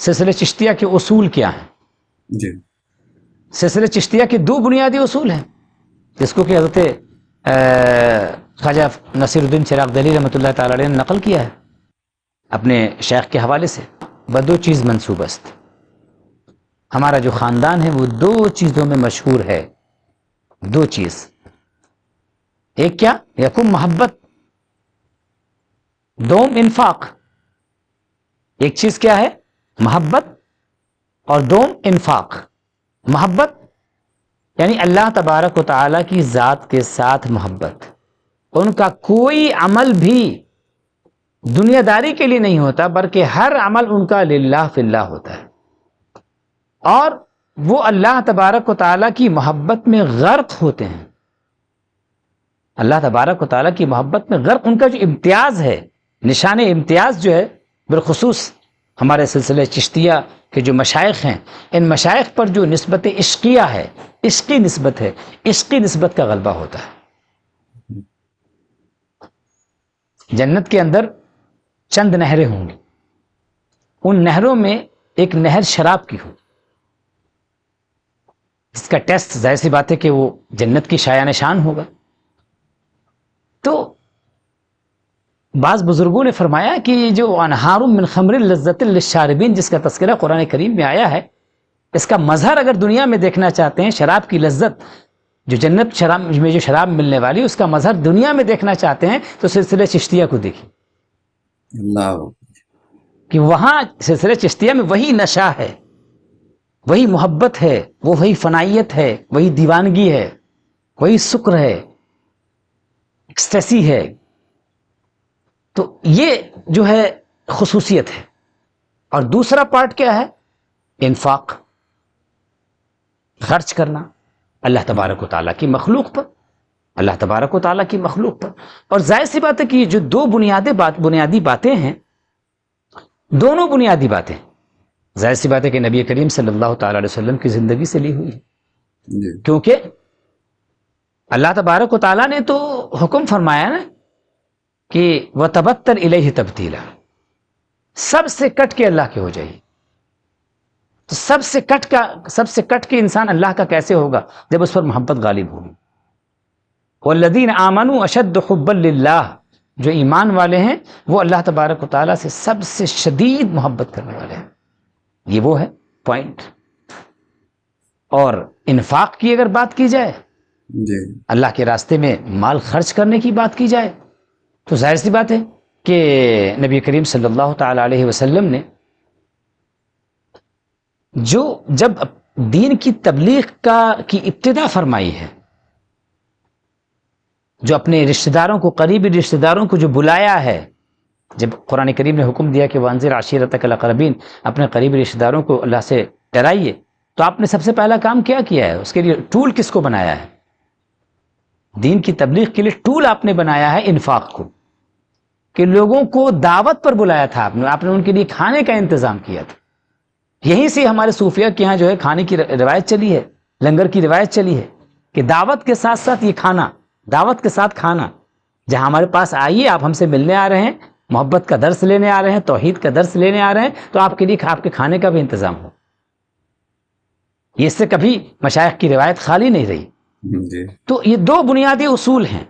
سلسلہ چشتیہ کے اصول کیا ہیں؟ جی سلسلہ چشتیہ کے دو بنیادی اصول ہیں جس کو کہ حضرت خواجہ نصیر الدین چراغ دہلوی رحمۃ اللہ تعالی علیہ نے نقل کیا ہے اپنے شیخ کے حوالے سے. بدو چیز منسوب است. ہمارا جو خاندان ہے وہ دو چیزوں میں مشہور ہے. دو چیز. ایک کیا؟ یکم محبت، دوم انفاق. ایک چیز کیا ہے؟ محبت، اور دوم انفاق. محبت یعنی اللہ تبارک و تعالی کی ذات کے ساتھ محبت. ان کا کوئی عمل بھی دنیا داری کے لیے نہیں ہوتا بلکہ ہر عمل ان کا للہ فی اللہ ہوتا ہے، اور وہ اللہ تبارک و تعالی کی محبت میں غرق ہوتے ہیں. اللہ تبارک و تعالی کی محبت میں غرق ان کا جو امتیاز ہے، نشان امتیاز جو ہے، بالخصوص ہمارے سلسلے چشتیہ کے جو مشائخ ہیں، ان مشائخ پر جو نسبت عشقیہ ہے، عشقی نسبت ہے، عشقی نسبت کا غلبہ ہوتا ہے. جنت کے اندر چند نہریں ہوں گی، ان نہروں میں ایک نہر شراب کی ہو، اس کا ٹیسٹ ظاہر سی بات ہے کہ وہ جنت کی شایان نشان ہوگا. تو بعض بزرگوں نے فرمایا کہ جو انہار من خمر لذت للشاربین جس کا تذکرہ قرآن کریم میں آیا ہے، اس کا مظہر اگر دنیا میں دیکھنا چاہتے ہیں، شراب کی لذت جو جنت شراب میں جو شراب ملنے والی اس کا مظہر دنیا میں دیکھنا چاہتے ہیں تو سلسلہ چشتیہ کو دیکھیں. اللہ کہ وہاں سلسلہ چشتیہ میں وہی نشہ ہے، وہی محبت ہے، وہ وہی فنائیت ہے، وہی دیوانگی ہے، وہی سکر ہے، ایکسٹیسی ہے. تو یہ جو ہے خصوصیت ہے. اور دوسرا پارٹ کیا ہے؟ انفاق، خرچ کرنا اللہ تبارک و تعالیٰ کی مخلوق پر، اللہ تبارک و تعالیٰ کی مخلوق پر. اور ظاہر سی بات ہے کہ یہ جو دو بنیادی باتیں ہیں، دونوں بنیادی باتیں ظاہر سی بات ہے کہ نبی کریم صلی اللہ تعالی علیہ وسلم کی زندگی سے لی ہوئی ہے. جی کیونکہ اللہ تبارک و تعالیٰ نے تو حکم فرمایا نا کہ وَتَبَتَّلْ إِلَيْهِ تَبْتِيلًا، سب سے کٹ کے اللہ کے ہو جائیے. تو سب سے کٹ کے انسان اللہ کا کیسے ہوگا؟ جب اس پر محبت غالب ہوگی. وَالَّذِينَ آمَنُوا أَشَدُّ حُبًّا لِلَّهِ، جو ایمان والے ہیں وہ اللہ تبارک و تعالیٰ سے سب سے شدید محبت کرنے والے ہیں. یہ وہ ہے پوائنٹ. اور انفاق کی اگر بات کی جائے، جی اللہ کے راستے میں مال خرچ کرنے کی بات کی جائے، تو ظاہر سی بات ہے کہ نبی کریم صلی اللہ تعالی علیہ وسلم نے جب دین کی تبلیغ کی ابتدا فرمائی ہے، جو اپنے رشتہ داروں کو، قریبی رشتہ داروں کو جو بلایا ہے، جب قرآن کریم نے حکم دیا کہ وانذر عشیرتک الاقربین، اپنے قریبی رشتہ داروں کو اللہ سے ڈرائیے، تو آپ نے سب سے پہلا کام کیا ہے؟ اس کے لیے ٹول کس کو بنایا ہے؟ دین کی تبلیغ کے لیے ٹول آپ نے بنایا ہے انفاق کو، کہ لوگوں کو دعوت پر بلایا تھا آپ نے ان کے لیے کھانے کا انتظام کیا تھا. یہیں سے ہمارے صوفیہ کے یہاں جو ہے کھانے کی روایت چلی ہے، لنگر کی روایت چلی ہے کہ دعوت کے ساتھ ساتھ یہ کھانا، دعوت کے ساتھ کھانا. جہاں ہمارے پاس آئیے، آپ ہم سے ملنے آ رہے ہیں، محبت کا درس لینے آ رہے ہیں، توحید کا درس لینے آ رہے ہیں، تو آپ کے لیے آپ کے کھانے کا بھی انتظام ہو. یہ اس سے کبھی مشائخ کی روایت خالی نہیں رہی. جی تو یہ دو بنیادی اصول ہیں.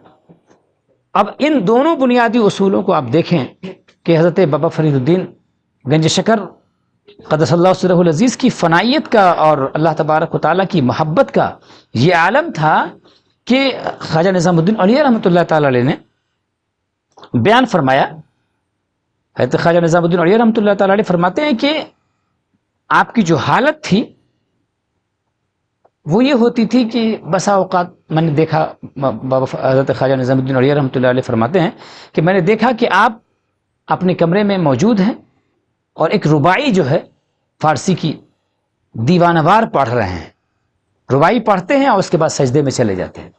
اب ان دونوں بنیادی اصولوں کو آپ دیکھیں کہ حضرت بابا فرید الدین گنج شکر قدس اللہ سرہ العزیز کی فنائیت کا اور اللہ تبارک و تعالیٰ کی محبت کا یہ عالم تھا کہ خواجہ نظام الدین اولیاء رحمۃ اللہ تعالی علیہ نے بیان فرمایا. حضرت خواجہ نظام الدین اولیاء رحمۃ اللہ تعالی علیہ فرماتے ہیں کہ آپ کی جو حالت تھی وہ یہ ہوتی تھی کہ بسا اوقات میں نے دیکھا، بابا حضرت خواجہ نظام الدین اولیاء رحمۃ اللہ علیہ فرماتے ہیں کہ میں نے دیکھا کہ آپ اپنے کمرے میں موجود ہیں اور ایک رباعی جو ہے فارسی کی دیوانہ وار پڑھ رہے ہیں. رباعی پڑھتے ہیں اور اس کے بعد سجدے میں چلے جاتے ہیں،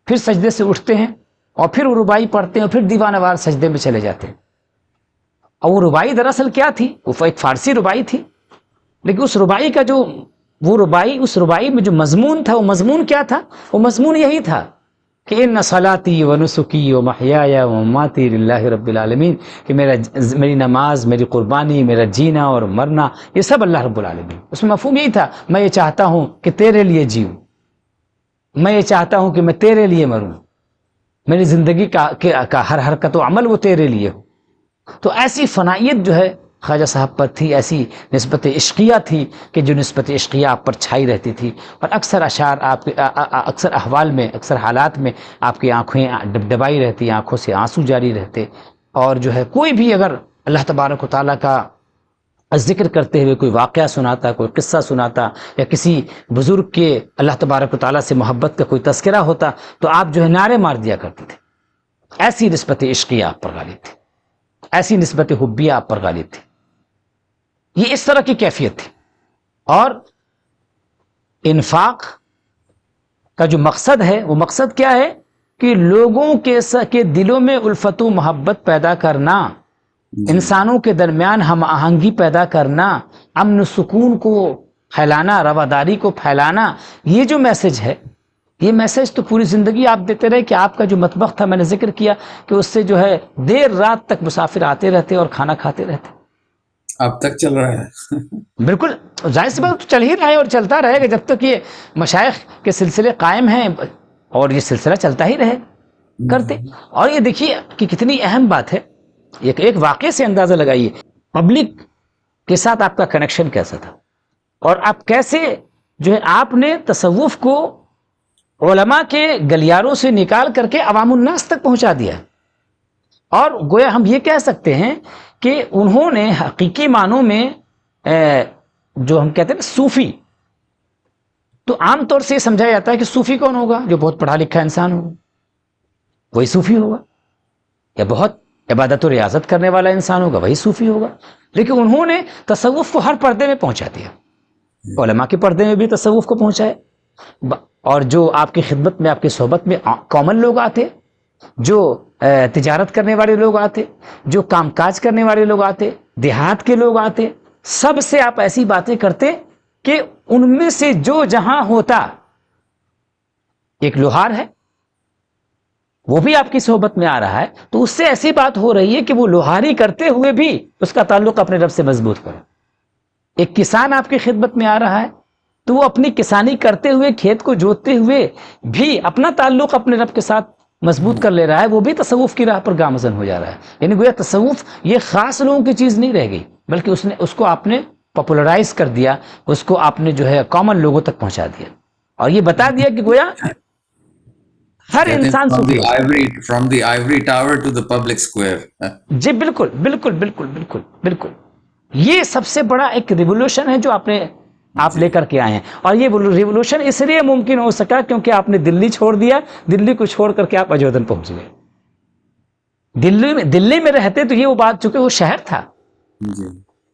پھر سجدے سے اٹھتے ہیں اور پھر وہ رباعی پڑھتے ہیں اور پھر دیوانہ وار سجدے میں چلے جاتے ہیں. اور وہ رباعی دراصل کیا تھی؟ وہ ایک فارسی رباعی تھی، لیکن اس رباعی کا اس رباعی میں جو مضمون تھا، وہ مضمون کیا تھا؟ وہ مضمون یہی تھا کہ ان صلاتی و نسکی و محیایا و مماتی للہ رب العالمین، کہ میری نماز، میری قربانی، میرا جینا اور مرنا یہ سب اللہ رب العالمین۔ اس میں مفہوم یہی تھا، میں یہ چاہتا ہوں کہ تیرے لیے جیوں، میں یہ چاہتا ہوں کہ میں تیرے لیے مروں، میری زندگی کا ہر حرکت و عمل وہ تیرے لیے ہو۔ تو ایسی فنائیت جو ہے خواجہ صاحب پر تھی، ایسی نسبت عشقیہ تھی کہ جو نسبت عشقیہ آپ پر چھائی رہتی تھی، اور اکثر اشعار آپ کے اکثر احوال میں، اکثر حالات میں آپ کی آنکھیں ڈبڈبائی رہتی، آنکھوں سے آنسو جاری رہتے، اور جو ہے کوئی بھی اگر اللہ تبارک و تعالیٰ کا ذکر کرتے ہوئے کوئی واقعہ سناتا، کوئی قصہ سناتا، یا کسی بزرگ کے اللہ تبارک و تعالیٰ سے محبت کا کوئی تذکرہ ہوتا، تو آپ جو ہے نعرے مار دیا کرتے تھے۔ ایسی نسبت عشقیہ آپ پر غالب تھی، ایسی نسبت حبیہ آپ پر غالب تھی، یہ اس طرح کی کیفیت تھی۔ اور انفاق کا جو مقصد ہے وہ مقصد کیا ہے کہ لوگوں کے دلوں میں الفت و محبت پیدا کرنا، انسانوں کے درمیان ہم آہنگی پیدا کرنا، امن و سکون کو پھیلانا، رواداری کو پھیلانا، یہ جو میسج ہے، یہ میسج تو پوری زندگی آپ دیتے رہے کہ آپ کا جو مطبخ تھا، میں نے ذکر کیا کہ اس سے جو ہے دیر رات تک مسافر آتے رہتے اور کھانا کھاتے رہتے۔ اب تک چل رہا ہے۔ بالکل، ظاہر سی بات تو چل ہی رہا ہے اور چلتا رہے گا جب تک یہ مشائخ کے سلسلے قائم ہیں، اور یہ سلسلہ چلتا ہی رہے کرتے۔ اور یہ دیکھیے کہ کتنی اہم بات ہے، ایک واقعے سے اندازہ لگائیے، پبلک کے ساتھ آپ کا کنیکشن کیسا تھا، اور آپ کیسے جو ہے آپ نے تصوف کو علماء کے گلیاروں سے نکال کر کے عوام الناس تک پہنچا دیا۔ اور گویا ہم یہ کہہ سکتے ہیں کہ انہوں نے حقیقی معنوں میں جو ہم کہتے ہیں صوفی، تو عام طور سے یہ سمجھا جاتا ہے کہ صوفی کون ہوگا؟ جو بہت پڑھا لکھا انسان ہوگا وہی صوفی ہوگا، یا بہت عبادت و ریاضت کرنے والا انسان ہوگا وہی صوفی ہوگا۔ لیکن انہوں نے تصوف کو ہر پردے میں پہنچا دیا، علماء کے پردے میں بھی تصوف کو پہنچائے، اور جو آپ کی خدمت میں، آپ کی صحبت میں کامن لوگ آتے، جو تجارت کرنے والے لوگ آتے، جو کام کاج کرنے والے لوگ آتے، دیہات کے لوگ آتے، سب سے آپ ایسی باتیں کرتے کہ ان میں سے جو جہاں ہوتا، ایک لوہار ہے وہ بھی آپ کی صحبت میں آ رہا ہے، تو اس سے ایسی بات ہو رہی ہے کہ وہ لوہاری کرتے ہوئے بھی اس کا تعلق اپنے رب سے مضبوط کرے۔ ایک کسان آپ کی خدمت میں آ رہا ہے تو وہ اپنی کسانی کرتے ہوئے، کھیت کو جوتتے ہوئے بھی اپنا تعلق اپنے رب کے ساتھ مضبوط کر لے رہا ہے، وہ بھی تصوف کی راہ پر گامزن ہو جا رہا ہے۔ یعنی گویا تصوف یہ خاص لوگوں کی چیز نہیں رہ گئی، بلکہ اس کو آپ نے پاپولرائز کر دیا، اس کو آپ نے جو ہے کامن لوگوں تک پہنچا دیا، اور یہ بتا دیا کہ گویا ہر انسان from the ivory tower to the public square. جی بالکل بالکل بالکل بالکل بالکل، یہ سب سے بڑا ایک ریولوشن ہے جو آپ لے کر کے آئے ہیں، اور یہ ریولوشن اس لیے ممکن ہو سکا کیونکہ آپ نے دلی چھوڑ دیا، دلی کو چھوڑ کر کے آپ اجودھن پہنچ گئے۔ دلی میں رہتے تو یہ وہ بات، چونکہ وہ شہر تھا،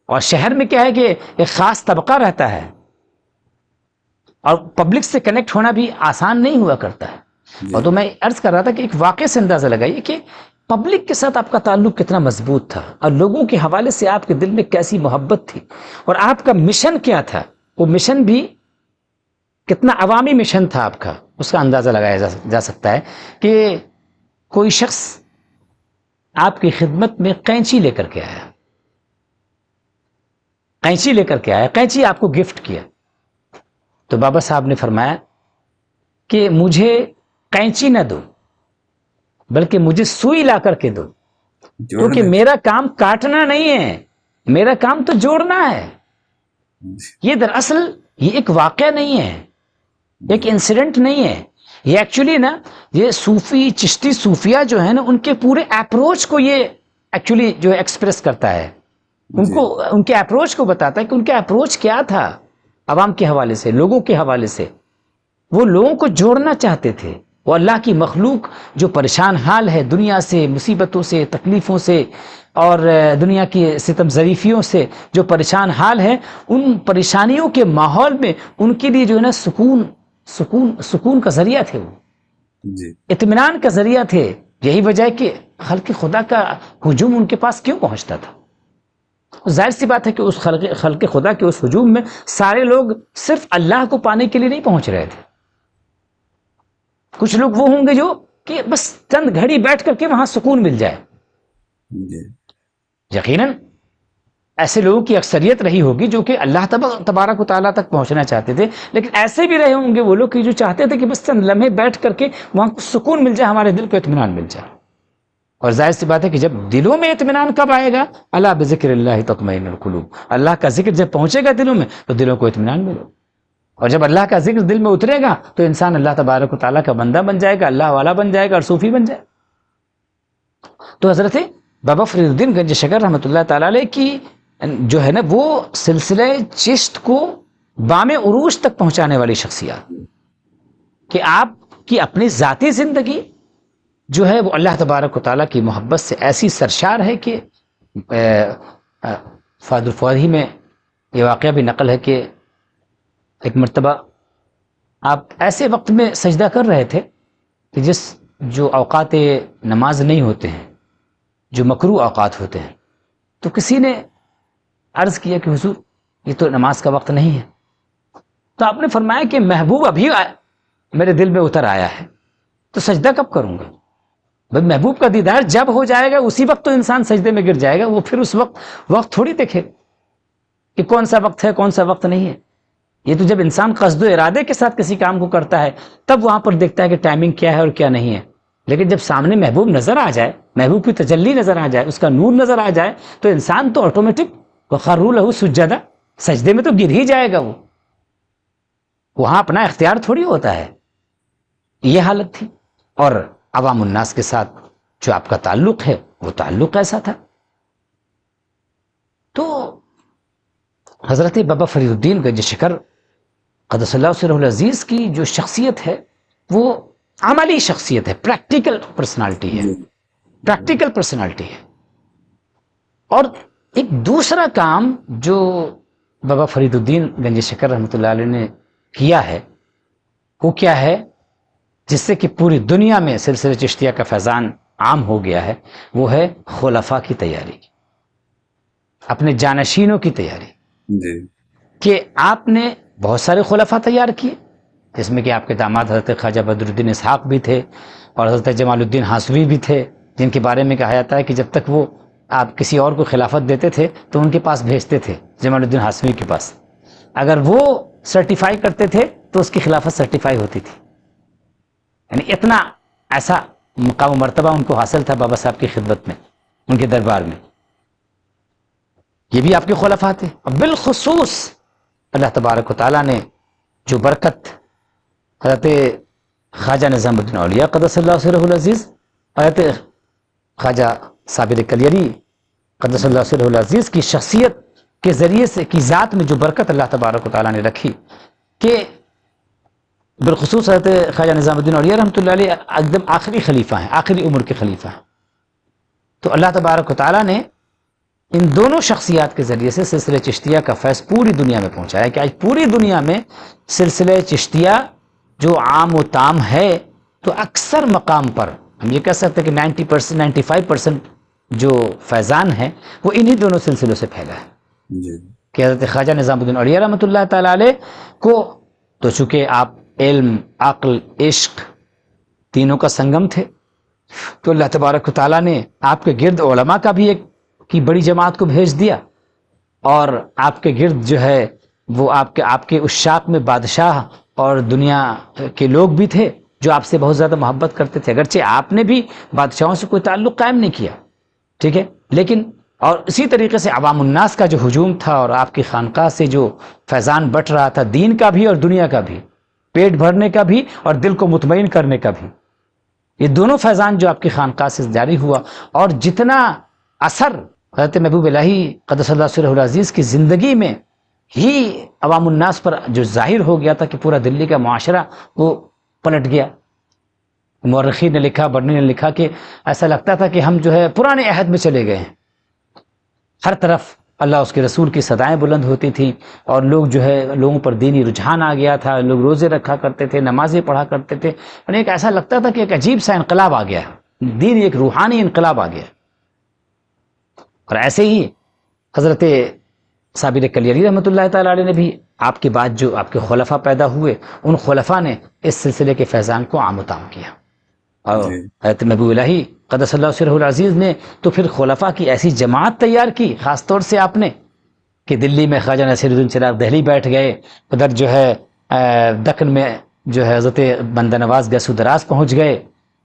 اور شہر میں کیا ہے کہ ایک خاص طبقہ رہتا ہے، اور پبلک سے کنیکٹ ہونا بھی آسان نہیں ہوا کرتا ہے۔ اور تو میں عرض کر رہا تھا کہ ایک واقعے سے اندازہ لگائیے کہ پبلک کے ساتھ آپ کا تعلق کتنا مضبوط تھا، اور لوگوں کے حوالے سے آپ کے دل میں کیسی محبت تھی، اور آپ کا مشن کیا تھا، وہ مشن بھی کتنا عوامی مشن تھا آپ کا، اس کا اندازہ لگایا جا سکتا ہے کہ کوئی شخص آپ کی خدمت میں قینچی لے کر کے آیا، قینچی آپ کو گفٹ کیا، تو بابا صاحب نے فرمایا کہ مجھے قینچی نہ دو، بلکہ مجھے سوئی لا کر کے دو، کیونکہ میرا کام کاٹنا نہیں ہے، میرا کام تو جوڑنا ہے۔ یہ دراصل یہ ایک واقعہ نہیں ہے، ایک انسیڈنٹ نہیں ہے، یہ ایکچولی نا، یہ صوفی چشتی صوفیہ جو ہے نا، ان کے پورے اپروچ کو یہ ایکچولی جو ایکسپریس کرتا ہے، ان کے اپروچ کو بتاتا ہے کہ ان کا اپروچ کیا تھا عوام کے حوالے سے، لوگوں کے حوالے سے۔ وہ لوگوں کو جوڑنا چاہتے تھے، وہ اللہ کی مخلوق جو پریشان حال ہے دنیا سے، مصیبتوں سے، تکلیفوں سے، اور دنیا کی ستم ظریفیوں سے جو پریشان حال ہے، ان پریشانیوں کے ماحول میں ان کے لیے جو ہے نا سکون کا ذریعہ تھے، وہ اطمینان کا ذریعہ تھے۔ یہی وجہ ہے کہ خلق خدا کا ہجوم ان کے پاس کیوں پہنچتا تھا۔ ظاہر سی بات ہے کہ اس خلق خدا کے اس ہجوم میں سارے لوگ صرف اللہ کو پانے کے لیے نہیں پہنچ رہے تھے، کچھ لوگ وہ ہوں گے جو کہ بس چند گھڑی بیٹھ کر کے وہاں سکون مل جائے. جی یقیناً ایسے لوگوں کی اکثریت رہی ہوگی جو کہ اللہ تبارک و تعالیٰ تک پہنچنا چاہتے تھے، لیکن ایسے بھی رہے ہوں گے وہ لوگ کہ جو چاہتے تھے کہ بس چند لمحے بیٹھ کر کے وہاں سکون مل جائے، ہمارے دل کو اطمینان مل جائے. اور ظاہر سی بات ہے کہ جب دلوں میں اطمینان کب آئے گا؟ الا بذکر اللہ تطمئن القلوب. اللہ کا ذکر جب پہنچے گا دلوں میں تو دلوں کو اطمینان ملے. اور جب اللہ کا ذکر دل میں اترے گا تو انسان اللہ تبارک و تعالیٰ کا بندہ بن جائے گا، اللہ والا بن جائے گا اور صوفی بن جائے گا. تو حضرت بابا فرید الدین گنج شکر رحمۃ اللہ تعالیٰ علیہ کی جو ہے نا وہ سلسلہ چشت کو بام عروج تک پہنچانے والی شخصیات، کہ آپ کی اپنی ذاتی زندگی جو ہے وہ اللہ تبارک و تعالیٰ کی محبت سے ایسی سرشار ہے کہ فہد الفوادی میں یہ واقعہ بھی نقل ہے کہ ایک مرتبہ آپ ایسے وقت میں سجدہ کر رہے تھے کہ جو اوقات نماز نہیں ہوتے ہیں، جو مکروہ اوقات ہوتے ہیں، تو کسی نے عرض کیا کہ حضور یہ تو نماز کا وقت نہیں ہے. تو آپ نے فرمایا کہ محبوب ابھی میرے دل میں اتر آیا ہے تو سجدہ کب کروں گا؟ بھائی محبوب کا دیدار جب ہو جائے گا اسی وقت تو انسان سجدے میں گر جائے گا، وہ پھر اس وقت تھوڑی دیکھے کہ کون سا وقت ہے کون سا وقت نہیں ہے. یہ تو جب انسان قصد و ارادے کے ساتھ کسی کام کو کرتا ہے تب وہاں پر دیکھتا ہے کہ ٹائمنگ کیا ہے اور کیا نہیں ہے. لیکن جب سامنے محبوب نظر آ جائے، محبوب کی تجلی نظر آ جائے، اس کا نور نظر آ جائے تو انسان تو آٹومیٹک وخروا لہ سجدا، سجدے میں تو گر ہی جائے گا. وہ وہاں اپنا اختیار تھوڑی ہوتا ہے. یہ حالت تھی. اور عوام الناس کے ساتھ جو آپ کا تعلق ہے وہ تعلق ایسا تھا. تو حضرت بابا فرید الدین گنج شکر قدس اللہ سرہ العزیز کی جو شخصیت ہے وہ عملی شخصیت ہے، پریکٹیکل پرسنالٹی ہے، پریکٹیکل پرسنالٹی ہے. اور ایک دوسرا کام جو بابا فرید الدین گنج شکر رحمۃ اللہ علیہ نے کیا ہے وہ کیا ہے، جس سے کہ پوری دنیا میں سلسلہ چشتیہ کا فیضان عام ہو گیا ہے، وہ ہے خلفاء کی تیاری، اپنے جانشینوں کی تیاری. جی کہ آپ نے بہت سارے خلفاء تیار کیے، جس میں کہ آپ کے داماد حضرت خواجہ بدر الدین اسحاق بھی تھے اور حضرت جمال الدین ہاشمی بھی تھے، جن کے بارے میں کہا جاتا ہے کہ جب تک وہ آپ کسی اور کو خلافت دیتے تھے تو ان کے پاس بھیجتے تھے، جمال الدین ہاشمی کے پاس. اگر وہ سرٹیفائی کرتے تھے تو اس کی خلافت سرٹیفائی ہوتی تھی. یعنی اتنا ایسا مقام و مرتبہ ان کو حاصل تھا بابا صاحب کی خدمت میں، ان کے دربار میں. یہ بھی آپ کے خلفاء تھے. اور بالخصوص اللہ تبارک و تعالیٰ نے جو برکت حضرت خواجہ نظام الدین اولیاء قدس اللہ سرہ العزیز، حضرت خواجہ صابر کلیری قدس اللہ سرہ العزیز کی شخصیت کے ذریعے سے کی ذات میں جو برکت اللہ تبارک و تعالیٰ نے رکھی، کہ بالخصوص حضرت خواجہ نظام الدین اولیاء رحمۃ اللہ علیہ ایک دم آخری خلیفہ ہیں، آخری عمر کے خلیفہ ہیں. تو اللہ تبارک و تعالیٰ نے ان دونوں شخصیات کے ذریعے سے سلسلہ چشتیہ کا فیض پوری دنیا میں پہنچایا ہے، کہ آج پوری دنیا میں سلسلہ چشتیہ جو عام و تام ہے تو اکثر مقام پر ہم یہ کہہ سکتے ہیں کہ 90%، 95% جو فیضان ہے وہ انہی دونوں سلسلوں سے پھیلا ہے. جی کہ حضرت خواجہ نظام الدین اولیاء رحمۃ اللہ تعالیٰ علیہ کو تو چونکہ آپ علم، عقل، عشق تینوں کا سنگم تھے، تو اللہ تبارک و تعالیٰ نے آپ کے گرد علماء کا بھی ایک کی بڑی جماعت کو بھیج دیا، اور آپ کے گرد جو ہے وہ آپ کے عشاق میں بادشاہ اور دنیا کے لوگ بھی تھے جو آپ سے بہت زیادہ محبت کرتے تھے. اگرچہ آپ نے بھی بادشاہوں سے کوئی تعلق قائم نہیں کیا، ٹھیک ہے، لیکن اور اسی طریقے سے عوام الناس کا جو ہجوم تھا اور آپ کی خانقاہ سے جو فیضان بٹ رہا تھا، دین کا بھی اور دنیا کا بھی، پیٹ بھرنے کا بھی اور دل کو مطمئن کرنے کا بھی، یہ دونوں فیضان جو آپ کی خانقاہ سے جاری ہوا، اور جتنا اثر حضرت محبوب الہی قدس اللہ سرہ العزیز کی زندگی میں ہی عوام الناس پر جو ظاہر ہو گیا تھا کہ پورا دلی کا معاشرہ وہ پلٹ گیا. مورخین نے لکھا، برنی نے لکھا کہ ایسا لگتا تھا کہ ہم جو ہے پرانے عہد میں چلے گئے ہیں. ہر طرف اللہ اس کے رسول کی صدائیں بلند ہوتی تھیں اور لوگ جو ہے لوگوں پر دینی رجحان آ گیا تھا، لوگ روزے رکھا کرتے تھے، نمازیں پڑھا کرتے تھے. یعنی ایک ایسا لگتا تھا کہ ایک عجیب سا انقلاب آ گیا، دین ایک روحانی انقلاب آ گیا. اور ایسے ہی حضرت صابر کلیری رحمۃ اللہ تعالیٰ علیہ نے بھی آپ کے بعد جو آپ کے خلفاء پیدا ہوئے، ان خلفاء نے اس سلسلے کے فیضان کو عام و تام کیا. اور جی حضرت محبوب الہی قدس اللہ سرہ العزیز نے تو پھر خلفاء کی ایسی جماعت تیار کی، خاص طور سے آپ نے، کہ دلی میں خواجہ نصیر الدین چراغ دہلی بیٹھ گئے، ادھر جو ہے دکن میں جو ہے حضرت بندہ نواز گیسو دراز پہنچ گئے،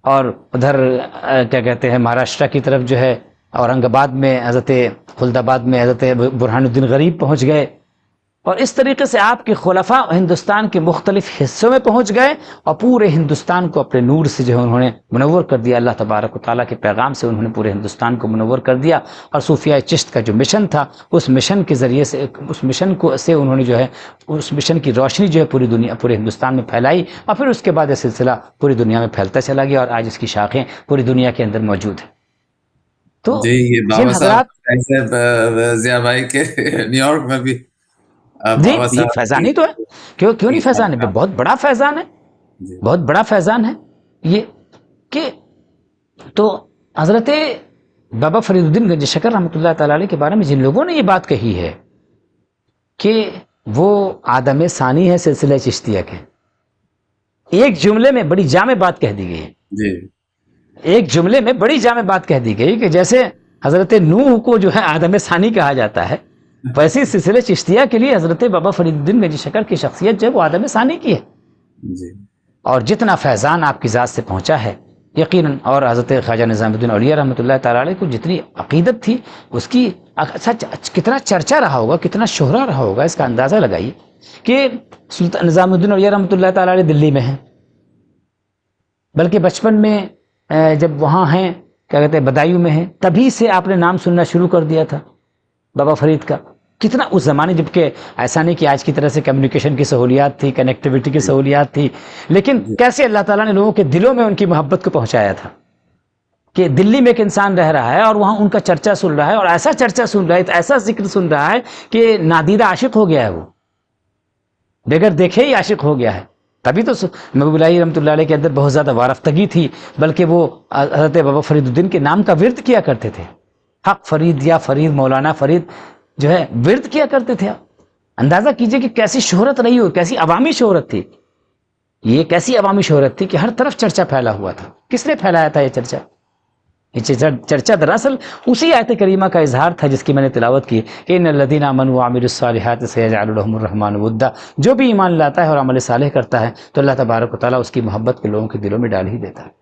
اور ادھر کیا کہتے ہیں مہاراشٹرا کی طرف جو ہے اورنگ آباد میں حضرت خلد آباد میں حضرت برہان الدین غریب پہنچ گئے، اور اس طریقے سے آپ کے خلفاء ہندوستان کے مختلف حصوں میں پہنچ گئے، اور پورے ہندوستان کو اپنے نور سے جو ہے انہوں نے منور کر دیا، اللہ تبارک و تعالیٰ کے پیغام سے انہوں نے پورے ہندوستان کو منور کر دیا، اور صوفیہ چشت کا جو مشن تھا اس مشن کے ذریعے سے، اس مشن کو سے انہوں نے جو ہے اس مشن کی روشنی جو ہے پوری دنیا، پورے ہندوستان میں پھیلائی، اور پھر اس کے بعد یہ سلسلہ پوری دنیا میں پھیلتا چلا گیا، اور آج اس کی شاخیں پوری دنیا کے اندر موجود ہیں۔ تو جی، یہ جن بابا حضرات، صاحب ایسے ضیاء بھائی کے نیو یارک میں بھی جی بابا یہ صاحب فیضان ہی تو ہے، کیوں نہیں فیضان ہے، بہت بڑا فیضان ہے، جی بہت بڑا فیضان ہے یہ، کہ تو حضرت بابا فرید الدین گنج شکر رحمۃ اللہ تعالی علیہ کے بارے میں جن لوگوں نے یہ بات کہی ہے کہ وہ آدم ثانی ہے سلسلہ چشتیہ کے، ایک جملے میں بڑی جامع بات کہہ دی گئی ہے، جی ایک جملے میں بڑی جامع بات کہہ دی گئی کہ جیسے حضرت نوح کو جو ہے آدم ثانی کہا جاتا ہے، ویسے سلسلہ چشتیہ کے لیے حضرت بابا فرید الدین گنج شکر کی شخصیت جو ہے وہ آدم ثانی کی ہے، جی اور جتنا فیضان آپ کی ذات سے پہنچا ہے یقیناً، اور حضرت خواجہ نظام الدین اولیاء رحمۃ اللہ تعالی علیہ کو جتنی عقیدت تھی اس کی کتنا چرچا رہا ہوگا، کتنا شہرہ رہا ہوگا، اس کا اندازہ لگائیے کہ سلطان نظام الدین اولیاء رحمۃ اللہ تعالی علیہ دلی میں ہیں، بلکہ بچپن میں جب وہاں ہیں کیا کہتے ہیں بدایوں میں ہیں، تبھی سے آپ نے نام سننا شروع کر دیا تھا بابا فرید کا، کتنا اس زمانے، جبکہ ایسا نہیں کہ آج کی طرح سے کمیونیکیشن کی سہولیات تھی، کنیکٹیوٹی کی سہولیات تھی، لیکن کیسے اللہ تعالیٰ نے لوگوں کے دلوں میں ان کی محبت کو پہنچایا تھا کہ دلی میں ایک انسان رہ رہا ہے اور وہاں ان کا چرچا سن رہا ہے، اور ایسا چرچا سن رہا ہے، ایسا ذکر سن رہا ہے کہ نادیدہ عاشق ہو گیا ہے، وہ بغیر دیکھے ہی عاشق ہو گیا ہے۔ تبھی تو محبوب الہی رحمۃ اللہ علیہ کے اندر بہت زیادہ وارفتگی تھی، بلکہ وہ حضرت بابا فرید الدین کے نام کا ورد کیا کرتے تھے، حق فرید یا فرید مولانا فرید جو ہے ورد کیا کرتے تھے۔ اندازہ کیجئے کہ کیسی شہرت رہی ہو، کیسی عوامی شہرت تھی، یہ کیسی عوامی شہرت تھی کہ ہر طرف چرچا پھیلا ہوا تھا۔ کس نے پھیلایا تھا یہ چرچا؟ یہ چرچا دراصل اسی آیت کریمہ کا اظہار تھا جس کی میں نے تلاوت کی کہ ان الذین آمنوا وعملوا الصالحات سیجعل لهم الرحمن ودا، جو بھی ایمان لاتا ہے اور عمل صالح کرتا ہے تو اللہ تبارک و تعالیٰ اس کی محبت کے لوگوں کے دلوں میں ڈال ہی دیتا ہے۔